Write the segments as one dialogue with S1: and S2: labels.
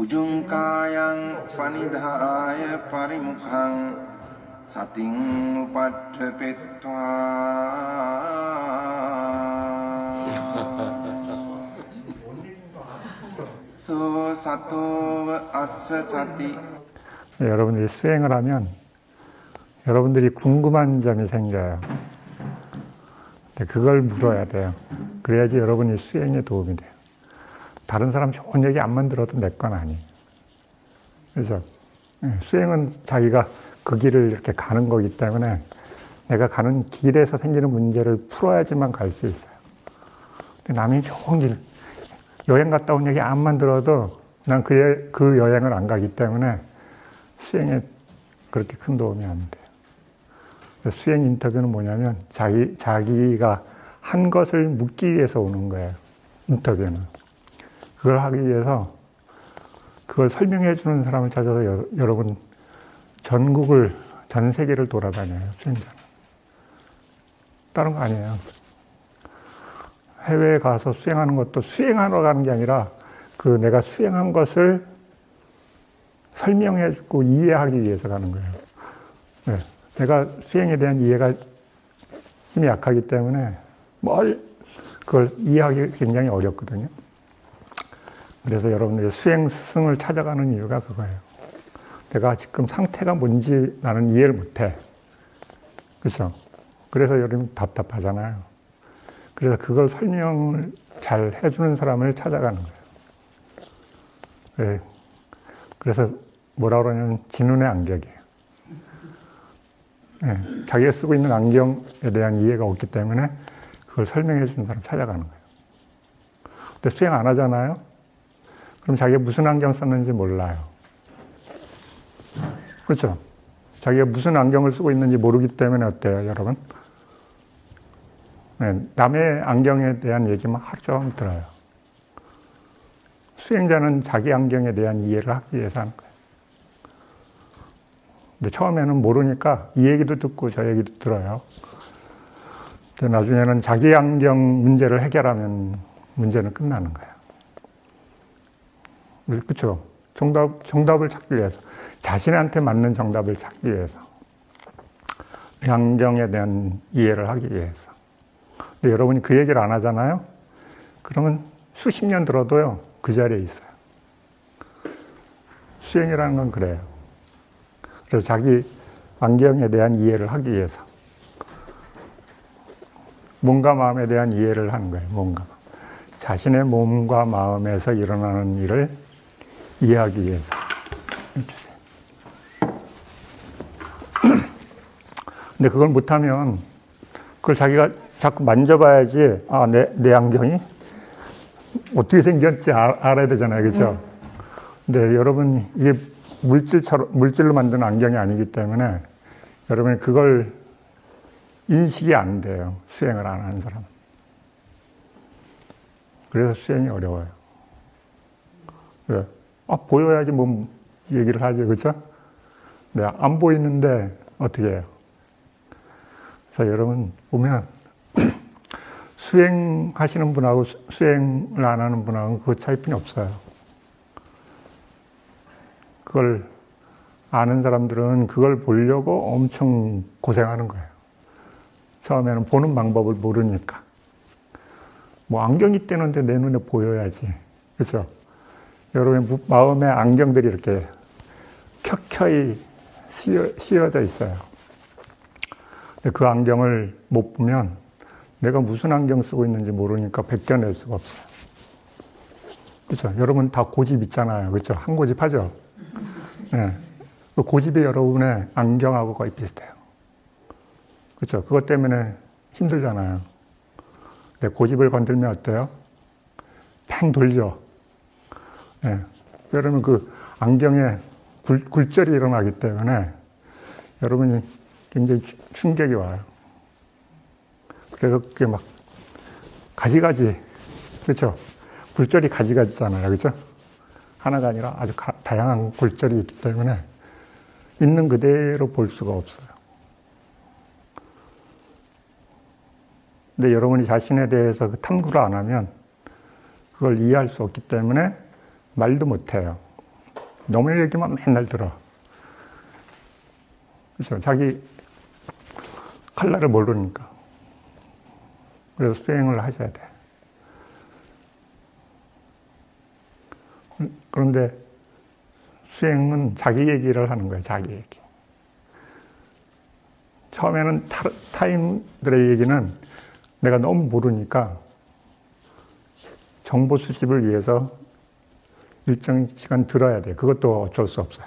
S1: උජුංකායං පනිදාය පරිමුඛං සතින් උපට්ඨපෙත්වා සෝ සතෝව අස්ස සති.
S2: 여러분들이 수행을 하면 여러분들이 궁금한 점이 생겨요. 근데 그걸 물어야 돼요. 그래야지 여러분이 수행에 도움이 돼요. 다른 사람 좋은 얘기 안 만들어도 내 건 아니에요. 그래서 수행은 자기가 그 길을 이렇게 가는 거기 때문에 내가 가는 길에서 생기는 문제를 풀어야지만 갈 수 있어요. 근데 남이 좋은 길, 여행 갔다 온 얘기 안 만들어도 난 그 여행을 안 가기 때문에 수행에 그렇게 큰 도움이 안 돼요. 수행 인터뷰는 뭐냐면 자기가 한 것을 묻기 위해서 오는 거예요. 인터뷰는. 그걸 하기 위해서 그걸 설명해 주는 사람을 찾아서 여러분 전 세계를 돌아다녀요. 수행자는. 다른 거 아니에요. 해외에 가서 수행하는 것도 수행하러 가는 게 아니라 그 내가 수행한 것을 설명해 주고 이해하기 위해서 가는 거예요. 네. 내가 수행에 대한 이해가 힘이 약하기 때문에 그걸 이해하기 굉장히 어렵거든요. 그래서 여러분들이 수행 스승을 찾아가는 이유가 그거예요. 내가 지금 상태가 뭔지 나는 이해를 못해. 그렇죠? 그래서 여러분 답답하잖아요. 그래서 그걸 설명을 잘 해주는 사람을 찾아가는 거예요. 네. 그래서 뭐라 그러냐면 진운의 안경이에요. 네. 자기가 쓰고 있는 안경에 대한 이해가 없기 때문에 그걸 설명해 주는 사람 찾아가는 거예요. 근데 수행 안 하잖아요? 그럼 자기가 무슨 안경 썼는지 몰라요. 그렇죠? 자기가 무슨 안경을 쓰고 있는지 모르기 때문에 어때요, 여러분? 네, 남의 안경에 대한 얘기만 하루 종일 들어요. 수행자는 자기 안경에 대한 이해를 하기 위해서 하는 거예요. 근데 처음에는 모르니까 이 얘기도 듣고 저 얘기도 들어요. 근데 나중에는 자기 안경 문제를 해결하면 문제는 끝나는 거예요. 그렇죠? 정답을 찾기 위해서. 자신한테 맞는 정답을 찾기 위해서. 안경에 대한 이해를 하기 위해서. 근데 여러분이 그 얘기를 안 하잖아요? 그러면 수십 년 들어도요, 그 자리에 있어요. 수행이라는 건 그래요. 그래서 자기 안경에 대한 이해를 하기 위해서. 몸과 마음에 대한 이해를 하는 거예요, 몸과 마음. 자신의 몸과 마음에서 일어나는 일을 이해하기 위해서. 근데 그걸 못하면, 그걸 자기가 자꾸 만져봐야지, 내 안경이 어떻게 생겼지 알아야 되잖아요. 그죠? 근데 여러분, 이게 물질로 만든 안경이 아니기 때문에 여러분이 그걸 인식이 안 돼요. 수행을 안 하는 사람은. 그래서 수행이 어려워요. 왜? 보여야지 뭐 얘기를 하지, 그렇죠? 네, 안 보이는데 어떻게 해요? 그래서 여러분 보면 수행하시는 분하고 수행을 안 하는 분하고 그 차이뿐이 없어요. 그걸 아는 사람들은 그걸 보려고 엄청 고생하는 거예요. 처음에는 보는 방법을 모르니까. 뭐 안경이 떼는데 내 눈에 보여야지. 그렇죠? 여러분의 마음에 안경들이 이렇게 켜켜이 씌어져 있어요. 근데 그 안경을 못 보면 내가 무슨 안경 쓰고 있는지 모르니까 벗겨낼 수가 없어요. 그렇죠? 여러분 다 고집 있잖아요. 그렇죠? 한 고집 하죠? 네. 그 고집이 여러분의 안경하고 거의 비슷해요. 그렇죠? 그것 때문에 힘들잖아요. 근데 고집을 건들면 어때요? 팽 돌죠? 네. 여러분 그 안경에 굴절이 일어나기 때문에 여러분이 굉장히 충격이 와요. 그래서 그게 막 가지가지, 그렇죠? 굴절이 가지가지잖아요. 그렇죠? 하나가 아니라 아주 다양한 굴절이 있기 때문에 있는 그대로 볼 수가 없어요. 근데 여러분이 자신에 대해서 탐구를 안 하면 그걸 이해할 수 없기 때문에 말도 못 해요. 너무 얘기만 맨날 들어. 그렇죠? 자기 칼날을 모르니까. 그래서 수행을 하셔야 돼. 그런데 수행은 자기 얘기를 하는 거예요. 자기 얘기. 처음에는 타인들의 얘기는 내가 너무 모르니까 정보 수집을 위해서 일정 시간 들어야 돼. 그것도 어쩔 수 없어요.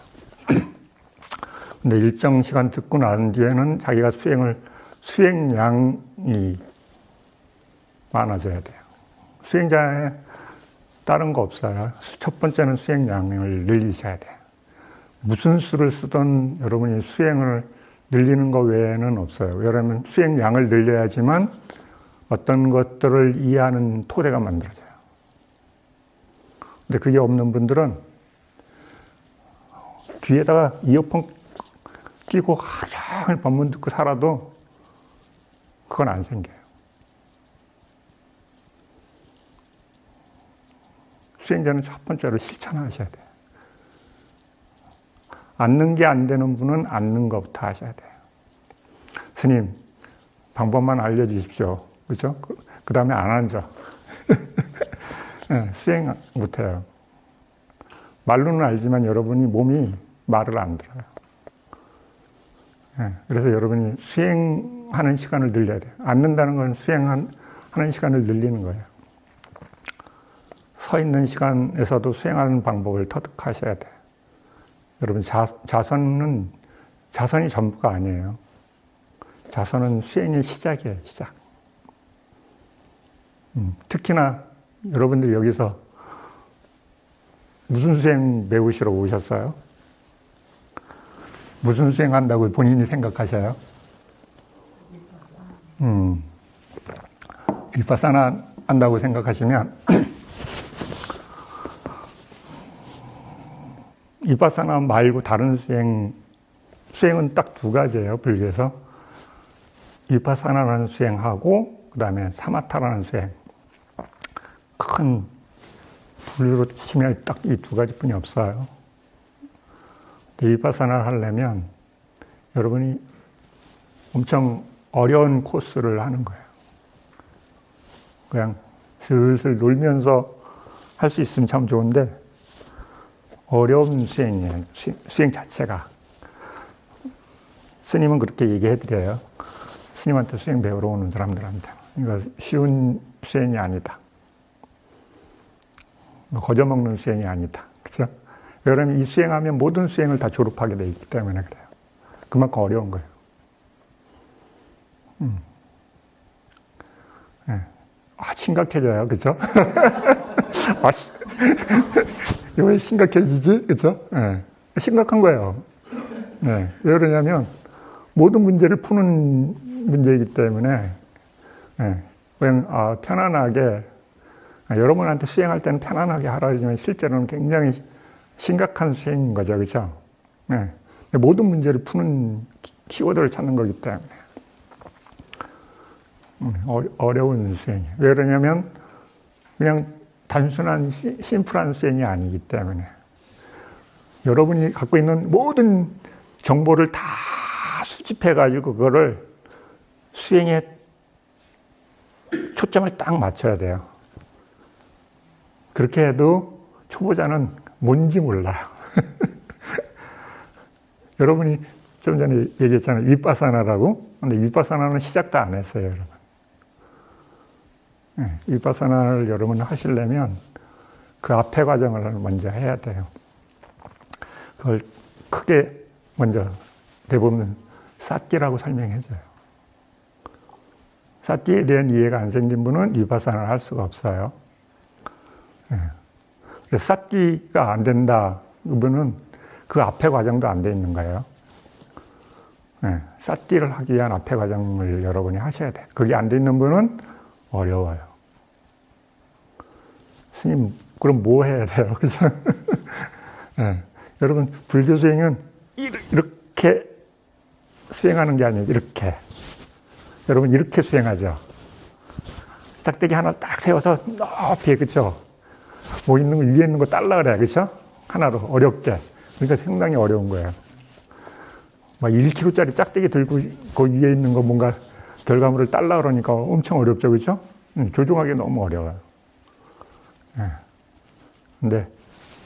S2: 근데 일정 시간 듣고 난 뒤에는 자기가 수행량이 많아져야 돼요. 수행자에 다른 거 없어요. 첫 번째는 수행량을 늘리셔야 돼요. 무슨 수를 쓰든 여러분이 수행을 늘리는 것 외에는 없어요. 왜냐하면 수행량을 늘려야지만 어떤 것들을 이해하는 토대가 만들어져요. 근데 그게 없는 분들은 귀에다가 이어폰 끼고 하루 종일 법문 듣고 살아도 그건 안 생겨요. 수행자는 첫 번째로 실천하셔야 돼요. 앉는 게 안 되는 분은 앉는 것부터 하셔야 돼요. 스님, 방법만 알려주십시오. 그죠? 그 다음에 안 앉아. 네, 수행 못해요. 말로는 알지만 여러분이 몸이 말을 안 들어요. 네, 그래서 여러분이 수행하는 시간을 늘려야 돼요. 앉는다는 건 수행하는 시간을 늘리는 거예요. 서 있는 시간에서도 수행하는 방법을 터득하셔야 돼요. 여러분, 자선이 전부가 아니에요. 자선은 수행의 시작이에요, 시작. 특히나 여러분들이 여기서 무슨 수행 배우시러 오셨어요? 무슨 수행 한다고 본인이 생각하셔요? 윗바사나 한다고 생각하시면 윗바사나 말고 다른 수행은 딱 두 가지예요, 불교에서. 윗바사나라는 수행하고 그 다음에 사마타라는 수행. 큰 분류로 치면 딱 이 두 가지뿐이 없어요. 윗바사나를 하려면 여러분이 엄청 어려운 코스를 하는 거예요. 그냥 슬슬 놀면서 할 수 있으면 참 좋은데 어려운 수행이에요. 수행 자체가. 스님은 그렇게 얘기해드려요. 스님한테 수행 배우러 오는 사람들한테. 그러니까 쉬운 수행이 아니다. 거저먹는 수행이 아니다. 그죠? 여러분, 이 수행하면 모든 수행을 다 졸업하게 돼 있기 때문에 그래요. 그만큼 어려운 거예요. 네. 심각해져요. 그죠? 왜 심각해지지? 그죠? 네. 심각한 거예요. 네. 왜 그러냐면, 모든 문제를 푸는 문제이기 때문에, 네. 그냥, 편안하게, 여러분한테 수행할 때는 편안하게 하라 하지만 실제로는 굉장히 심각한 수행인 거죠. 그죠? 네. 모든 문제를 푸는 키워드를 찾는 거기 때문에. 어려운 수행이에요. 왜 그러냐면, 그냥 단순한 심플한 수행이 아니기 때문에. 여러분이 갖고 있는 모든 정보를 다 수집해가지고 그거를 수행에 초점을 딱 맞춰야 돼요. 그렇게 해도 초보자는 뭔지 몰라요. 여러분이 좀 전에 얘기했잖아요. 윗바사나라고. 근데 윗바사나는 시작도 안 했어요, 여러분. 네, 윗바사나를 여러분 하시려면 그 앞에 과정을 먼저 해야 돼요. 그걸 크게 먼저 대부분 사띠라고 설명해줘요. 사띠에 대한 이해가 안 생긴 분은 윗바사나를 할 수가 없어요. 네. 그래서 사띠가 안 된다. 그분은 그 앞에 과정도 안 돼 있는 거예요. 네. 사띠를 하기 위한 앞에 과정을 여러분이 하셔야 돼요. 그게 안 돼 있는 분은 어려워요. 스님, 그럼 뭐 해야 돼요? 그죠? 네. 여러분, 불교 수행은 이렇게 수행하는 게 아니에요. 이렇게. 여러분, 이렇게 수행하죠. 짝대기 하나 딱 세워서 높이, 그죠? 뭐 있는 거, 위에 있는 거 딸라 그래, 그죠? 하나로, 어렵게. 그러니까 상당히 어려운 거예요. 막 1kg짜리 짝대기 들고 그 위에 있는 거 뭔가 결과물을 딸라 그러니까 엄청 어렵죠, 그렇죠? 조종하기 너무 어려워요. 예. 근데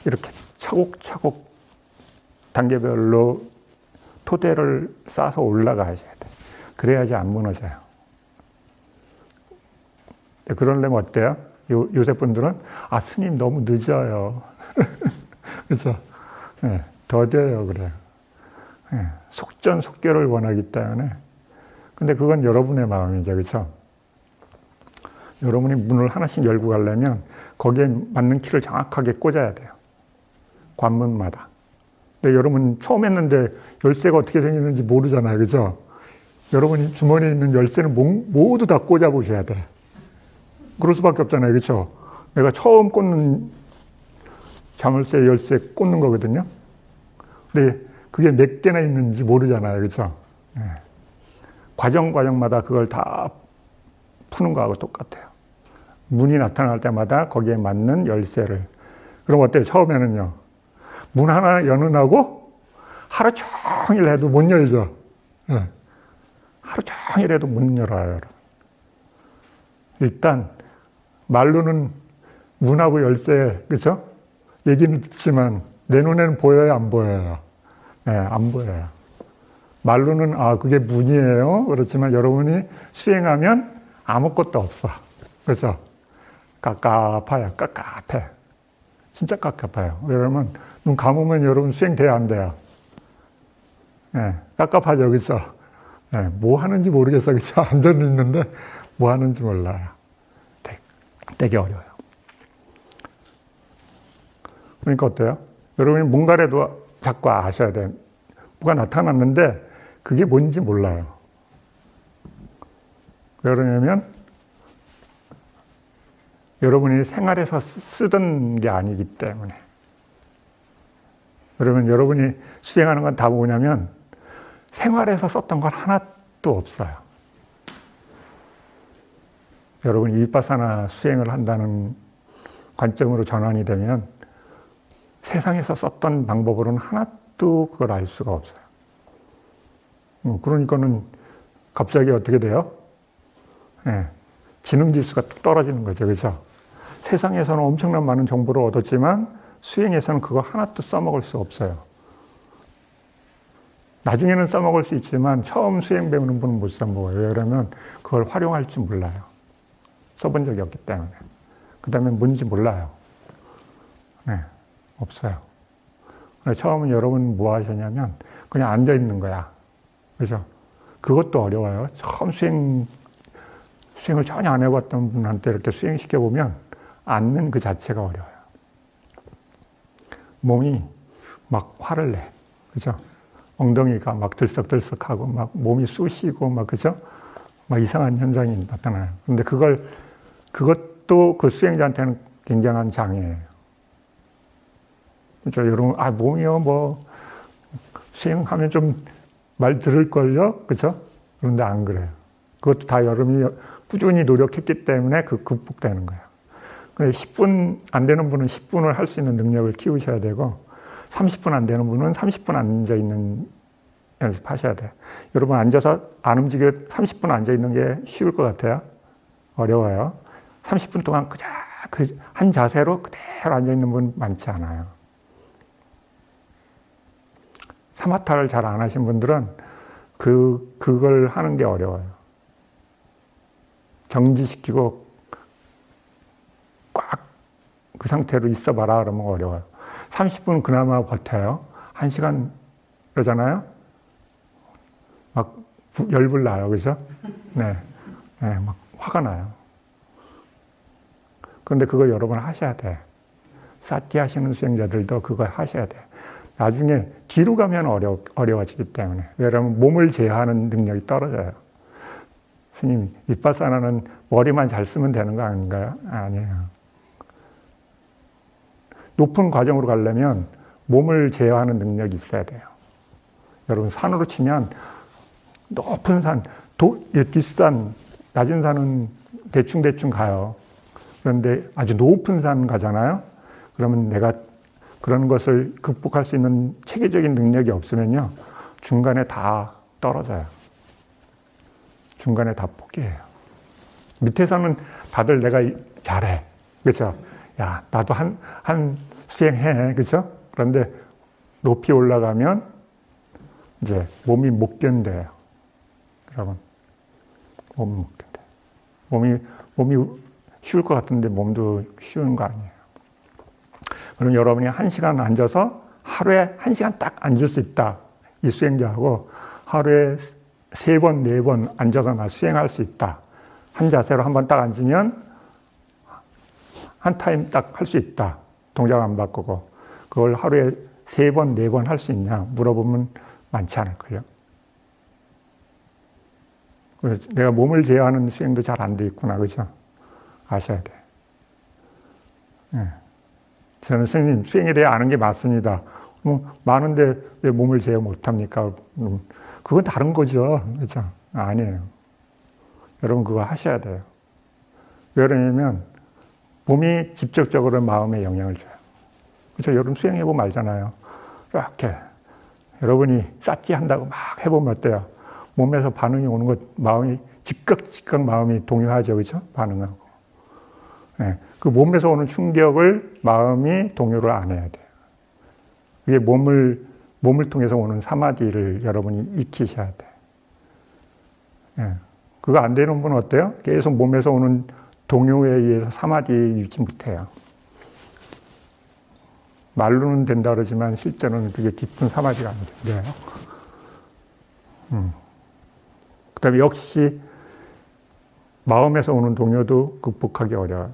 S2: 이렇게 차곡차곡 단계별로 토대를 쌓아서 올라가셔야 돼. 그래야지 안 무너져요. 그러려면 어때요? 요새 분들은 스님 너무 늦어요. 그래서 예, 더뎌요, 그래요. 예, 속전속결을 원하기 때문에. 근데 그건 여러분의 마음이죠, 그렇죠? 여러분이 문을 하나씩 열고 가려면 거기에 맞는 키를 정확하게 꽂아야 돼요. 관문마다. 근데 여러분 처음 했는데 열쇠가 어떻게 생기는지 모르잖아요, 그렇죠? 여러분이 주머니에 있는 열쇠는 모두 다 꽂아 보셔야 돼. 그럴 수밖에 없잖아요, 그렇죠? 내가 처음 꽂는 자물쇠 열쇠 꽂는 거거든요. 근데 그게 몇 개나 있는지 모르잖아요, 그렇죠? 네. 과정마다 그걸 다 푸는 거하고 똑같아요. 문이 나타날 때마다 거기에 맞는 열쇠를. 그럼 어때요? 처음에는요. 문 하나 여는하고 하루 종일 해도 못 열죠. 네. 하루 종일 해도 못 열어요, 여러분. 일단 말로는 문하고 열쇠, 그렇죠? 얘기는 듣지만 내 눈에는 보여요, 안 보여요? 네, 안 보여요. 말로는 그게 문이에요. 그렇지만 여러분이 수행하면 아무것도 없어. 그렇죠? 깝깝해요. 깝깝해. 진짜 깝깝해요. 왜냐면 눈 감으면 여러분 수행 돼야 안 돼요. 네, 깝깝하죠. 그렇죠? 네, 뭐 하는지 모르겠어. 그렇죠? 앉아는 있는데 뭐 하는지 몰라요. 되게 어려워요. 그러니까 어때요? 여러분이 뭔가라도 자꾸 아셔야 돼요. 뭐가 나타났는데 그게 뭔지 몰라요. 왜 그러냐면 여러분이 생활에서 쓰던 게 아니기 때문에. 그러면 여러분이 수행하는 건 다 뭐냐면 생활에서 썼던 건 하나도 없어요. 여러분이 위파사나 수행을 한다는 관점으로 전환이 되면 세상에서 썼던 방법으로는 하나도 그걸 알 수가 없어요. 그러니까는 갑자기 어떻게 돼요? 네, 지능지수가 뚝 떨어지는 거죠. 그렇죠? 세상에서는 엄청난 많은 정보를 얻었지만 수행에서는 그거 하나도 써먹을 수 없어요. 나중에는 써먹을 수 있지만 처음 수행 배우는 분은 못 써먹어요. 왜 그러면 그걸 활용할 줄 몰라요. 써본 적이 없기 때문에. 그 다음에 뭔지 몰라요. 네, 없어요. 처음은 여러분 뭐 하셨냐면 그냥 앉아 있는 거야. 그죠? 그것도 어려워요. 처음 수행을 전혀 안 해봤던 분한테 이렇게 수행시켜보면 앉는 그 자체가 어려워요. 몸이 막 화를 내. 그죠? 엉덩이가 막 들썩들썩하고 막 몸이 쑤시고 막 그죠? 막 이상한 현상이 나타나요. 근데 그것도 그 수행자한테는 굉장한 장애예요. 그죠? 여러분, 몸이요, 뭐, 수행하면 좀 말 들을걸요? 그죠? 그런데 안 그래요. 그것도 다 여러분이 꾸준히 노력했기 때문에 극복되는 거예요. 10분 안 되는 분은 10분을 할 수 있는 능력을 키우셔야 되고, 30분 안 되는 분은 30분 앉아있는 연습하셔야 돼요. 여러분 앉아서 안 움직여 30분 앉아있는 게 쉬울 것 같아요? 어려워요. 30분 동안 한 자세로 그대로 앉아있는 분 많지 않아요. 사마타를 잘 안 하신 분들은 그걸 하는 게 어려워요. 정지시키고 꽉 그 상태로 있어봐라 그러면 어려워요. 30분 그나마 버텨요. 1시간 그러잖아요. 막 열불 나요. 그죠? 네. 네, 막 화가 나요. 그런데 그거 여러분 하셔야 돼. 사티 하시는 수행자들도 그거 하셔야 돼. 나중에 뒤로 가면 어려워지기 때문에. 왜냐하면 몸을 제어하는 능력이 떨어져요. 스님, 위파사나는 머리만 잘 쓰면 되는 거 아닌가요? 아니에요. 높은 과정으로 가려면 몸을 제어하는 능력이 있어야 돼요. 여러분, 산으로 치면 높은 산, 뒷산, 낮은 산은 대충 가요. 그런데 아주 높은 산 가잖아요? 그러면 내가 그런 것을 극복할 수 있는 체계적인 능력이 없으면요, 중간에 다 떨어져요. 중간에 다 포기해요. 밑에서는 다들 내가 잘해. 그렇죠? 야, 나도 한 수행해. 그렇죠? 그런데 높이 올라가면 이제 몸이 못 견뎌요. 여러분, 몸이 못 견뎌요. 몸이 쉬울 것 같은데 몸도 쉬운 거 아니에요. 그럼 여러분이 1시간 앉아서 하루에 1시간 딱 앉을 수 있다. 이 수행자하고 하루에 3번, 4번 앉아서 나 수행할 수 있다. 한 자세로 한번 딱 앉으면 한 타임 딱 할 수 있다. 동작 안 바꾸고. 그걸 하루에 3번, 4번 할 수 있냐 물어보면 많지 않을걸요. 내가 몸을 제어하는 수행도 잘 안 돼 있구나. 그죠? 아셔야 돼. 네. 저는 스님 수행에 대해 아는 게 맞습니다. 많은데 왜 몸을 제어 못합니까? 그건 다른 거죠. 그렇죠? 아니에요. 여러분 그거 하셔야 돼요. 왜 그러냐면 몸이 직접적으로 마음에 영향을 줘요. 그렇죠? 여러분 수행해보면 알잖아요. 이렇게 여러분이 쌓기 한다고 막 해보면 어때요? 몸에서 반응이 오는 것, 마음이 즉각 마음이 동요하죠. 그렇죠? 반응하고. 네. 그 몸에서 오는 충격을 마음이 동요를 안 해야 돼요. 그게 몸을 통해서 오는 사마디를 여러분이 익히셔야 돼요. 네. 그거 안 되는 분은 어때요? 계속 몸에서 오는 동요에 의해서 사마디 유지 못해요. 말로는 된다 그러지만 실제로는 그게 깊은 사마디가 안 돼요. 그 다음에 역시 마음에서 오는 동요도 극복하기 어려워요.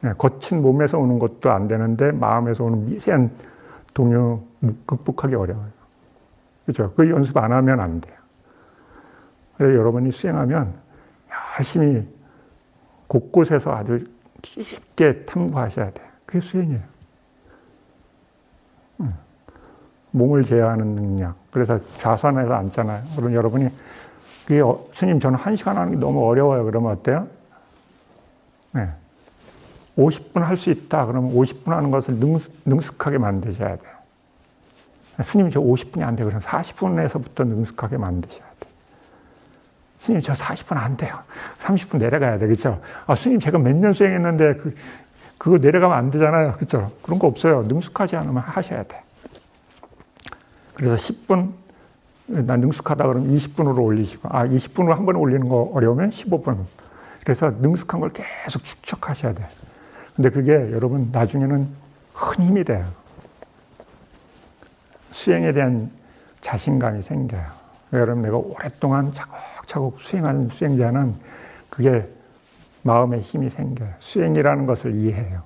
S2: 네, 거친 몸에서 오는 것도 안 되는데 마음에서 오는 미세한 동요 극복하기 어려워요. 그렇죠? 그 연습 안 하면 안 돼요. 그래서 여러분이 수행하면 열심히 곳곳에서 아주 깊게 탐구하셔야 돼요. 그게 수행이에요. 몸을 제어하는 능력. 그래서 좌선해서 앉잖아요. 그럼 여러분이 그게 스님 저는 1시간 하는 게 너무 어려워요. 그러면 어때요? 네. 50분 할 수 있다. 그러면 50분 하는 것을 능숙하게 만드셔야 돼요. 스님 저 50분이 안 돼요. 그럼 40분에서부터 능숙하게 만드셔야 돼요. 스님 저 40분 안 돼요. 30분 내려가야 되겠죠. 아, 스님 제가 몇 년 수행했는데 그거 내려가면 안 되잖아요. 그렇죠? 그런 거 없어요. 능숙하지 않으면 하셔야 돼. 그래서 10분 나 능숙하다 그러면 20분으로 올리시고 20분으로 한 번에 올리는 거 어려우면 15분. 그래서 능숙한 걸 계속 축적하셔야 돼. 근데 그게 여러분 나중에는 큰 힘이 돼요. 수행에 대한 자신감이 생겨요. 여러분 내가 오랫동안 차곡차곡 수행하는 수행자는 그게 마음에 힘이 생겨요. 수행이라는 것을 이해해요.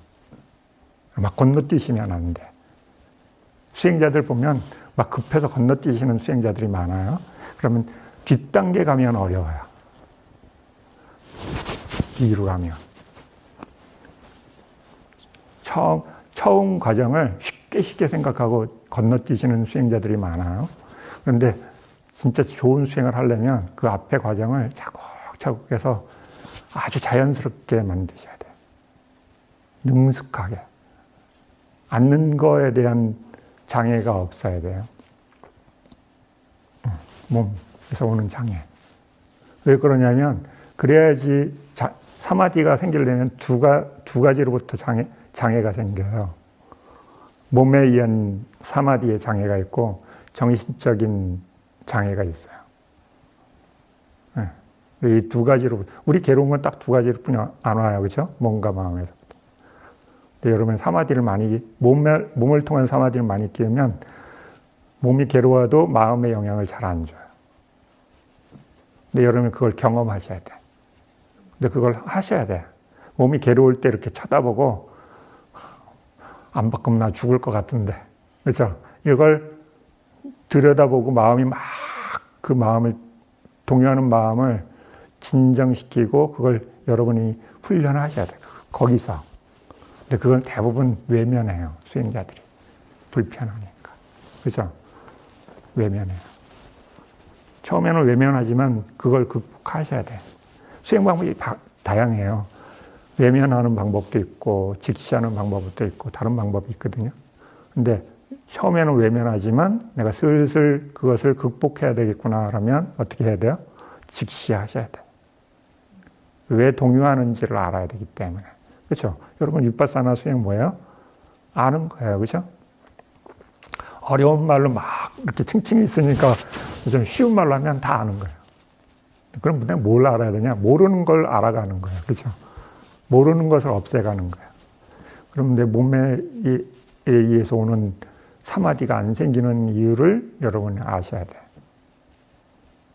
S2: 막 건너뛰시면 안 돼. 수행자들 보면 막 급해서 건너뛰시는 수행자들이 많아요. 그러면 뒷단계 가면 어려워요. 뒤로 가면. 처음 과정을 쉽게 생각하고 건너뛰시는 수행자들이 많아요. 그런데 진짜 좋은 수행을 하려면 그 앞에 과정을 차곡차곡 해서 아주 자연스럽게 만드셔야 돼요. 능숙하게. 앉는 거에 대한 장애가 없어야 돼요. 몸에서 오는 장애. 왜 그러냐면 그래야지 사마디가 생기려면 두 가지로부터 장애가 생겨요. 몸에 의한 사마디의 장애가 있고 정신적인 장애가 있어요. 네. 이 두 가지로 우리 괴로운 건 딱 두 가지로뿐이 안 와요. 그렇죠? 몸과 마음에서. 근데 여러분 사마디를 많이 몸을 통한 사마디를 많이 끼우면 몸이 괴로워도 마음의 영향을 잘 안 줘요. 근데 여러분 그걸 경험하셔야 돼. 근데 그걸 하셔야 돼. 몸이 괴로울 때 이렇게 쳐다보고 안 바꾸면 나 죽을 것 같은데. 그렇죠? 이걸 들여다보고 마음이 막 그 마음을 동요하는 마음을 진정시키고 그걸 여러분이 훈련하셔야 돼. 거기서. 근데 그건 대부분 외면해요. 수행자들이. 불편하니까. 그죠? 외면해요. 처음에는 외면하지만 그걸 극복하셔야 돼. 수행 방법이 다양해요. 외면하는 방법도 있고 직시하는 방법도 있고 다른 방법이 있거든요. 근데 처음에는 외면하지만 내가 슬슬 그것을 극복해야 되겠구나 하면 어떻게 해야 돼요? 즉시 하셔야 돼요. 왜 동요하는지를 알아야 되기 때문에. 그렇죠? 여러분 윗바사나 수행 뭐예요? 아는 거예요. 그렇죠? 어려운 말로 막 이렇게 층층이 있으니까 좀 쉬운 말로 하면 다 아는 거예요. 그럼 내가 뭘 알아야 되냐? 모르는 걸 알아가는 거예요. 그렇죠? 모르는 것을 없애가는 거예요. 그럼 내 몸에 의해서 오는 사마디가 안 생기는 이유를 여러분이 아셔야 돼요.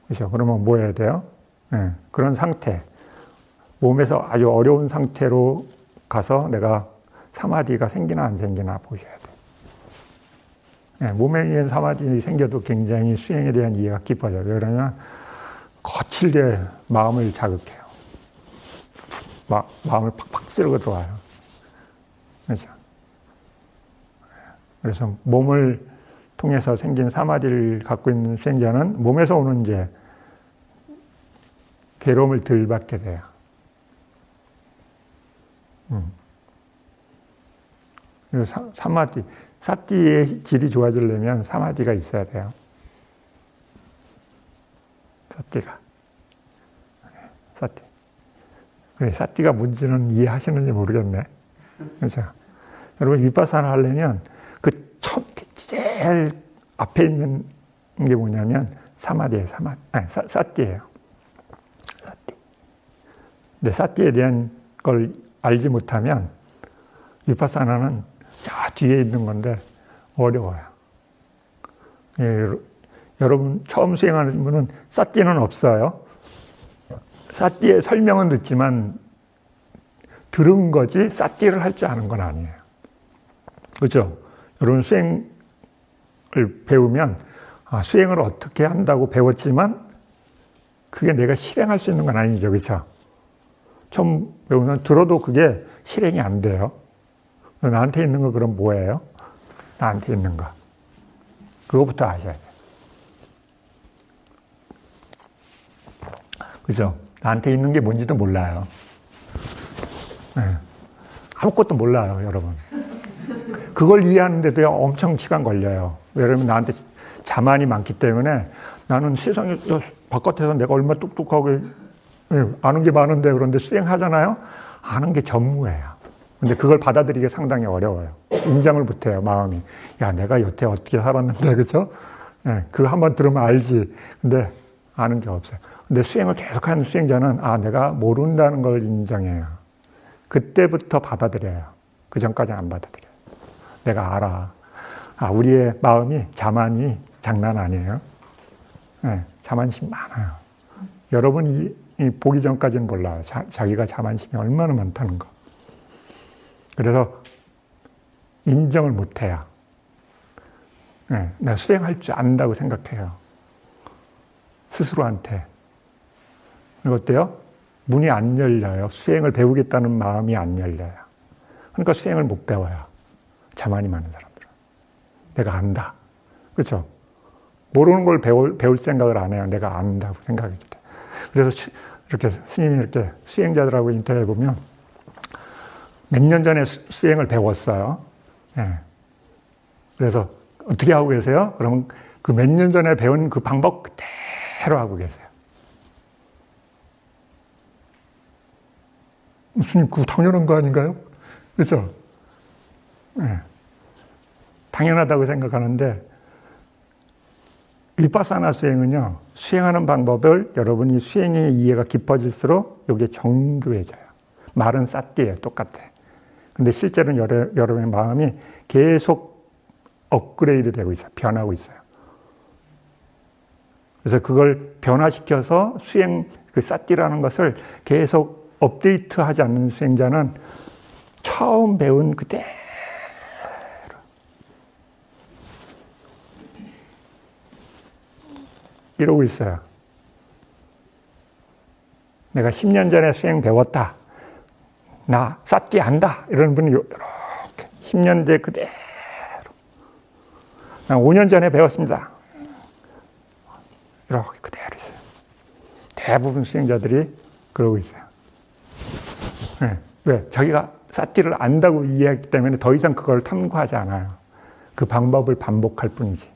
S2: 그렇죠? 그러면 뭐 해야 돼요? 네, 그런 상태. 몸에서 아주 어려운 상태로 가서 내가 사마디가 생기나 안 생기나 보셔야 돼요. 네, 몸에 의한 사마디 생겨도 굉장히 수행에 대한 이해가 깊어져요. 왜냐하면 거칠게 마음을 자극해요. 마음을 팍팍 쓸고 들어와요. 그렇죠? 그래서 몸을 통해서 생긴 사마디를 갖고 있는 수행자는 몸에서 오는 이제 괴로움을 덜 받게 돼요. 그리고 사마디, 사띠의 질이 좋아지려면 사마디가 있어야 돼요. 사띠. 사띠가 뭔지는 이해하시는지 모르겠네. 그렇죠? 여러분 윗바사나 하려면 그 제일 앞에 있는 게 뭐냐면 사마디예요. 사띠예요. 사띠. 근데 사띠에 대한 걸 알지 못하면 윗바사나는 저 뒤에 있는 건데 어려워요. 예, 여러분 처음 수행하는 분은 사띠는 없어요. 사띠의 설명은 듣지만 들은 거지 사띠를 할 줄 아는 건 아니에요. 그렇죠? 여러분 수행을 배우면 수행을 어떻게 한다고 배웠지만 그게 내가 실행할 수 있는 건 아니죠. 그렇죠? 처음 배우면 들어도 그게 실행이 안 돼요. 나한테 있는 거 그럼 뭐예요? 나한테 있는 거. 그거부터 아셔야 돼요. 그죠? 나한테 있는 게 뭔지도 몰라요. 네. 아무것도 몰라요, 여러분. 그걸 이해하는데도 엄청 시간 걸려요. 왜냐면 나한테 자만이 많기 때문에 나는 세상에 바깥에서 내가 얼마나 똑똑하게 아는 게 많은데 그런데 수행하잖아요? 아는 게 전무예요. 근데 그걸 받아들이기 상당히 어려워요. 인정을 못해요, 마음이. 야, 내가 여태 어떻게 살았는데, 그죠? 네, 그거 한번 들으면 알지. 근데 아는 게 없어요. 근데 수행을 계속하는 수행자는 내가 모른다는 걸 인정해요. 그때부터 받아들여요. 그 전까지는 안 받아들여요. 내가 알아. 우리의 마음이 자만이 장난 아니에요. 네, 자만심 많아요. 여러분이 보기 전까지는 몰라요. 자기가 자만심이 얼마나 많다는 거. 그래서 인정을 못해요. 네, 내가 수행할 줄 안다고 생각해요. 스스로한테. 그리고 어때요? 문이 안 열려요. 수행을 배우겠다는 마음이 안 열려요. 그러니까 수행을 못 배워요. 자만이 많은 사람들은. 내가 안다. 그렇죠? 모르는 걸 배울 생각을 안 해요. 내가 안다고 생각하기 때문에. 그래서 이렇게 스님이 이렇게 수행자들하고 인터뷰해 보면 몇 년 전에 수행을 배웠어요. 네. 그래서 어떻게 하고 계세요? 그러면 그 몇 년 전에 배운 그 방법 그대로 하고 계세요. 스님, 그거 당연한 거 아닌가요? 그렇죠? 네. 당연하다고 생각하는데 윗바사나 수행은요. 수행하는 방법을 여러분이 수행의 이해가 깊어질수록 이게 정교해져요. 말은 쌌띠예요. 똑같아. 근데 실제로는 여러분의 마음이 계속 업그레이드 되고 있어요. 변하고 있어요. 그래서 그걸 변화시켜서 수행, 그 쌌띠라는 것을 계속 업데이트하지 않는 수행자는 처음 배운 그대로 이러고 있어요. 내가 10년 전에 수행 배웠다. 나 쌌띠 안다. 이런 분이 이렇게 10년 뒤에 그대로. 나 5년 전에 배웠습니다. 이렇게 그대로 있어요. 대부분 수행자들이 그러고 있어요. 네. 왜? 자기가 쌌띠를 안다고 이해했기 때문에 더 이상 그걸 탐구하지 않아요. 그 방법을 반복할 뿐이지.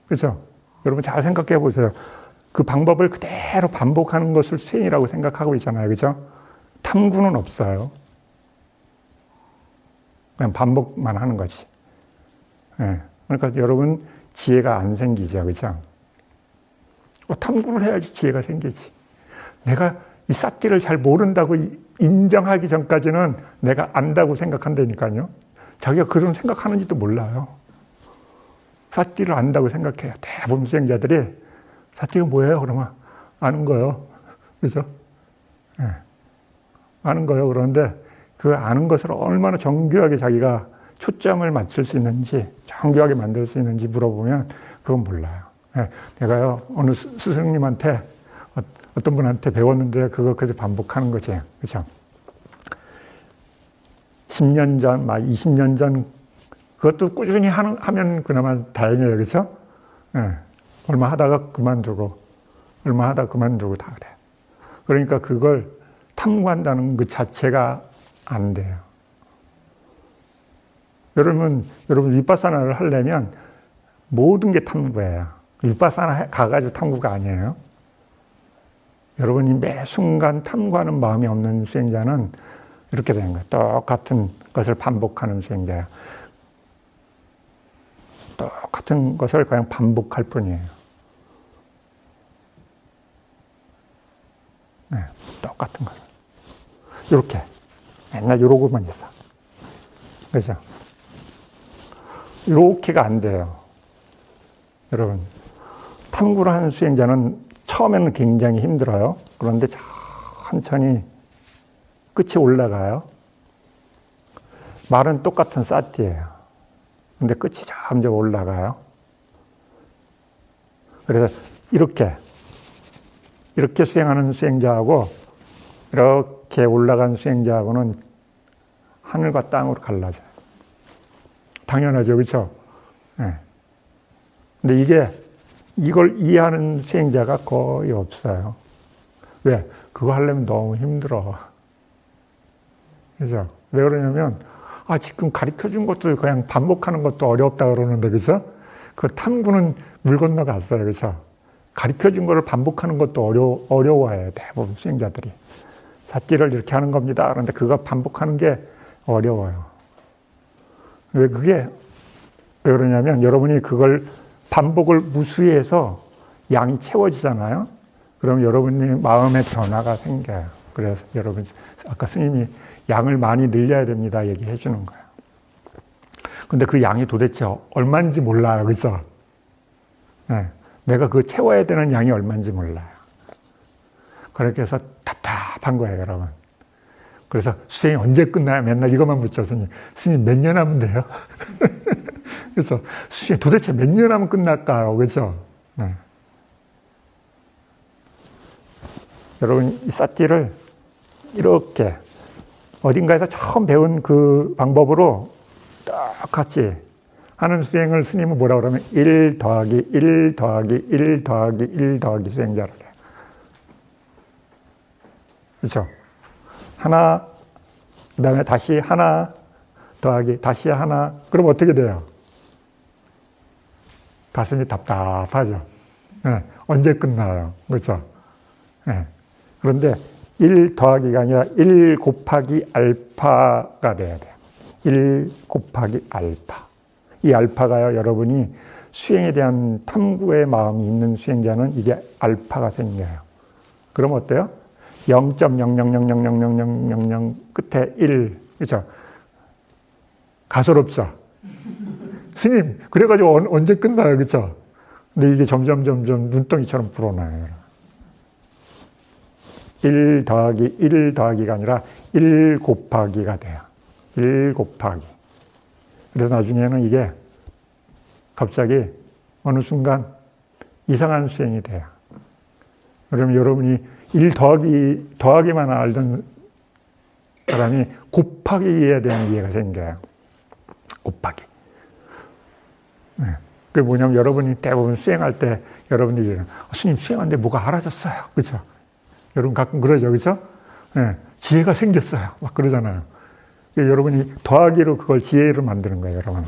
S2: 그렇죠? 여러분 잘 생각해 보세요. 그 방법을 그대로 반복하는 것을 수행이라고 생각하고 있잖아요. 그렇죠? 탐구는 없어요. 그냥 반복만 하는 거지. 예. 그러니까 여러분 지혜가 안 생기죠. 그렇죠? 탐구를 해야지 지혜가 생기지. 내가 이 삿띠를 잘 모른다고 인정하기 전까지는 내가 안다고 생각한다니까요. 자기가 그런 생각하는지도 몰라요. 삿띠를 안다고 생각해요. 대부분 수행자들이 삿띠가 뭐예요? 그러면 아는 거예요. 그죠? 네. 아는 거예요. 그런데 그 아는 것을 얼마나 정교하게 자기가 초점을 맞출 수 있는지, 정교하게 만들 수 있는지 물어보면 그건 몰라요. 네. 내가요, 어느 스승님한테 어떤 분한테 배웠는데 그거 계속 반복하는 거지. 그렇죠? 10년 전, 막 20년 전 그것도 꾸준히 하면 그나마 다행이에요. 그렇죠? 네. 얼마 하다가 그만두고 얼마 하다가 그만두고 다 그래. 그러니까 그걸 탐구한다는 그 자체가 안 돼요. 여러분 윗바사나를 하려면 모든 게 탐구예요. 윗바사나 가가지고 탐구가 아니에요. 여러분이 매 순간 탐구하는 마음이 없는 수행자는 이렇게 되는 거예요. 똑같은 것을 반복하는 수행자예요. 똑같은 것을 그냥 반복할 뿐이에요. 네, 똑같은 것. 이렇게 맨날 이러고만 있어. 그렇죠? 이렇게가 안 돼요. 여러분, 탐구를 하는 수행자는 처음에는 굉장히 힘들어요. 그런데 천천히 끝이 올라가요. 말은 똑같은 삿띠예요. 근데 끝이 점점 올라가요. 그래서 이렇게 수행하는 수행자하고 이렇게 올라간 수행자하고는 하늘과 땅으로 갈라져요. 당연하죠. 그렇죠? 네. 근데 이걸 이해하는 수행자가 거의 없어요. 왜? 그거 하려면 너무 힘들어. 그죠? 왜 그러냐면, 지금 가르쳐 준 것도 그냥 반복하는 것도 어렵다 그러는데, 그죠? 그 탐구는 물 건너갔어요. 그죠? 가르쳐 준 거를 반복하는 것도 어려워해요. 대부분 수행자들이. 삿띠를 이렇게 하는 겁니다. 그런데 그거 반복하는 게 어려워요. 왜 그러냐면, 여러분이 그걸 반복을 무수히 해서 양이 채워지잖아요. 그럼 여러분의 마음의 변화가 생겨요. 그래서 여러분, 아까 스님이 양을 많이 늘려야 됩니다. 얘기해 주는 거예요. 근데 그 양이 도대체 얼마인지 몰라요. 그죠? 네. 내가 그 채워야 되는 양이 얼마인지 몰라요. 그렇게 해서 답답한 거예요, 여러분. 그래서 수행이 언제 끝나요? 맨날 이것만 묻죠, 스님. 스님 몇 년 하면 돼요? 그래서 수행 도대체 몇 년 하면 끝날까요? 그죠? 네. 여러분, 이 삿띠를 이렇게 어딘가에서 처음 배운 그 방법으로 똑같이 하는 수행을 스님은 뭐라 그러면 1 더하기 1 더하기 1 더하기 1 더하기 수행자를 해요. 그렇죠? 하나, 그 다음에 다시 하나 더하기 다시 하나. 그럼 어떻게 돼요? 가슴이 답답하죠. 네, 언제 끝나요? 그렇죠? 네. 그런데 1 더하기가 아니라 1 곱하기 알파가 돼야 돼요. 1 곱하기 알파. 이 알파가요, 여러분이 수행에 대한 탐구의 마음이 있는 수행자는 이게 알파가 생겨요. 그럼 어때요? 0.00000000 끝에 1. 그렇죠? 가소롭죠? 스님, 그래가지고 언제 끝나요? 그렇죠? 근데 이게 점점 눈덩이처럼 불어나요. 1 더하기 1 더하기가 아니라 1 곱하기가 돼요. 1 곱하기. 그래서 나중에는 이게 갑자기 어느 순간 이상한 수행이 돼요. 그러면 여러분이 1 더하기만 알던 사람이 곱하기에 대한 이해가 생겨요. 곱하기. 네. 그게 뭐냐면 여러분이 대부분 수행할 때 여러분들이 스님 수행하는데 뭐가 알아졌어요. 그렇죠? 여러분 가끔 그러죠. 그렇죠? 네. 지혜가 생겼어요. 막 그러잖아요. 여러분이 더하기로 그걸 지혜로 만드는 거예요. 여러분.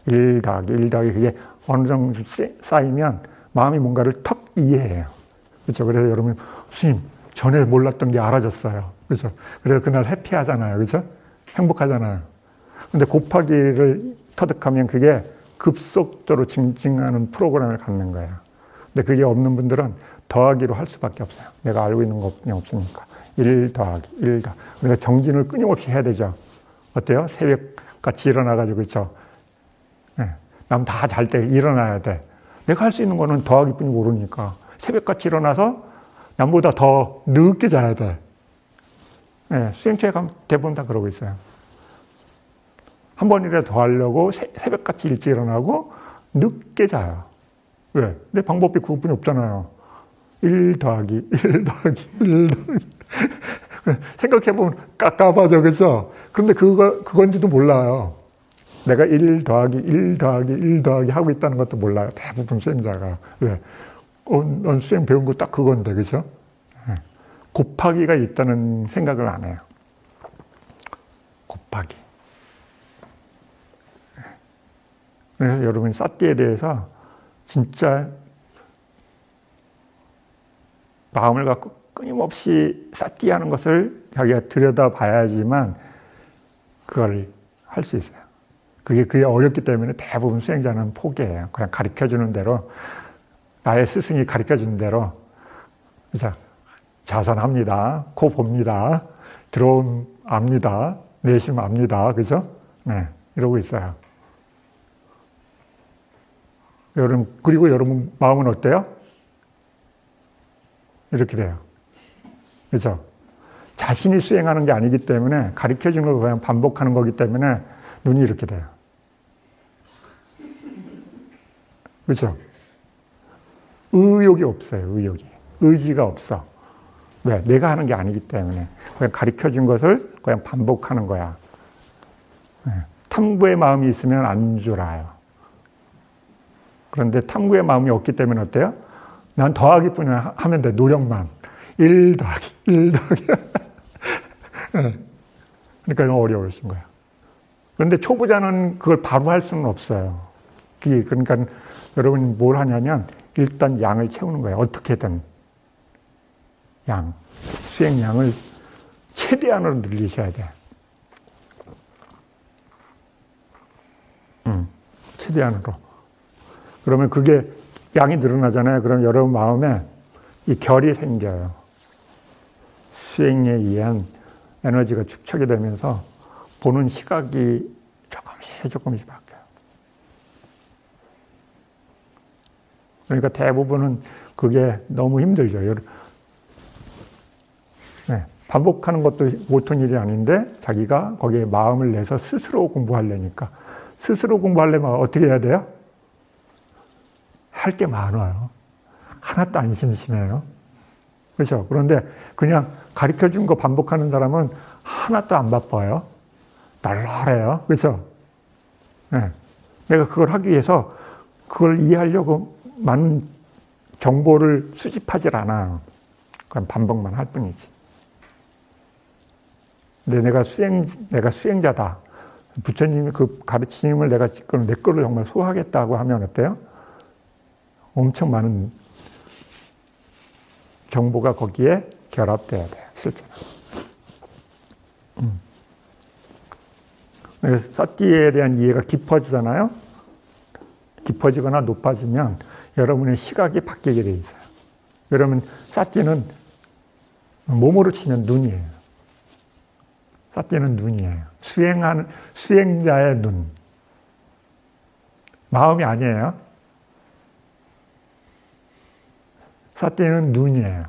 S2: 1 더하기 1 더하기 그게 어느 정도 쌓이면 마음이 뭔가를 턱 이해해요. 그렇죠? 그래서 여러분, 스님, 전에 몰랐던 게 알아졌어요. 그렇죠? 그래서 그날 해피하잖아요. 그렇죠? 행복하잖아요. 근데 곱하기를 터득하면 그게 급속도로 증증하는 프로그램을 갖는 거예요. 근데 그게 없는 분들은 더하기로 할 수밖에 없어요. 내가 알고 있는 것뿐이 없으니까. 1 더하기 1 더하기. 그러니까 정진을 끊임없이 해야 되죠. 어때요? 새벽같이 일어나가지고, 그렇죠? 네. 남 다 잘 때 일어나야 돼. 내가 할 수 있는 거는 더하기뿐이 모르니까 새벽같이 일어나서 남보다 더 늦게 자야 돼. 네. 수행처에 가면 대부분 다 그러고 있어요. 한 번이라도 더 하려고 새벽같이 일찍 일어나고 늦게 자요. 왜? 내 방법이 그것뿐이 없잖아요. 1 더하기 1 더하기 1 더하기 생각해보면 깝깝하죠. 그죠? 그런데 그건지도 몰라요. 내가 1 더하기 1 더하기 1 더하기 하고 있다는 것도 몰라요. 대부분 수행자가. 왜? 넌 수행 배운 거 딱 그건데, 그죠? 곱하기가 있다는 생각을 안 해요. 곱하기. 그래서 여러분이 사띠에 대해서 진짜 마음을 갖고 끊임없이 사띠하는 것을 자기가 들여다봐야지만 그걸 할 수 있어요. 그게 어렵기 때문에 대부분 수행자는 포기해요. 그냥 가르쳐주는 대로, 나의 스승이 가르쳐주는 대로, 그죠? 자선합니다. 코 봅니다. 들어옴 압니다. 내심 압니다. 그죠? 네. 이러고 있어요. 그리고 여러분 마음은 어때요? 이렇게 돼요. 그죠? 자신이 수행하는 게 아니기 때문에, 가르쳐주는 걸 그냥 반복하는 거기 때문에 눈이 이렇게 돼요. 그죠? 의욕이 없어요, 의욕이. 의지가 없어. 왜? 내가 하는 게 아니기 때문에. 그냥 가르쳐준 것을 그냥 반복하는 거야. 탐구의 마음이 있으면 안 졸아요. 그런데 탐구의 마음이 없기 때문에 어때요? 난 더하기뿐이 하면 돼, 노력만. 1 더하기, 1 더하기. 그러니까 너무 어려우신 거예요. 그런데 초보자는 그걸 바로 할 수는 없어요. 그러니까 여러분이 뭘 하냐면, 일단 양을 채우는 거예요. 어떻게든. 수행량을 최대한으로 늘리셔야 돼. 최대한으로. 그러면 그게 양이 늘어나잖아요. 그럼 여러분 마음에 이 결이 생겨요. 수행에 의한 에너지가 축적이 되면서 보는 시각이 조금씩 바뀌어요. 그러니까 대부분은 그게 너무 힘들죠. 네, 반복하는 것도 보통 일이 아닌데 자기가 거기에 마음을 내서 스스로 공부하려니까. 스스로 공부하려면 어떻게 해야 돼요? 할 게 많아요. 하나도 안 심심해요. 그렇죠? 그런데 그냥 가르쳐준 거 반복하는 사람은 하나도 안 바빠요. 널널해요. 그렇죠? 네. 내가 그걸 하기 위해서 그걸 이해하려고 많은 정보를 수집하질 않아요. 그냥 반복만 할 뿐이지. 근데 내가 수행자다. 부처님이 그 가르침을 내가 지금 내 거를 정말 소화하겠다고 하면 어때요? 엄청 많은 정보가 거기에 결합돼야 돼요, 실제로. 그래서 사띠에 대한 이해가 깊어지잖아요? 깊어지거나 높아지면 여러분의 시각이 바뀌게 돼 있어요. 여러분, 사띠는 몸으로 치면 눈이에요. 사띠는 눈이에요. 수행자의 눈. 마음이 아니에요. 사띠는 눈이에요.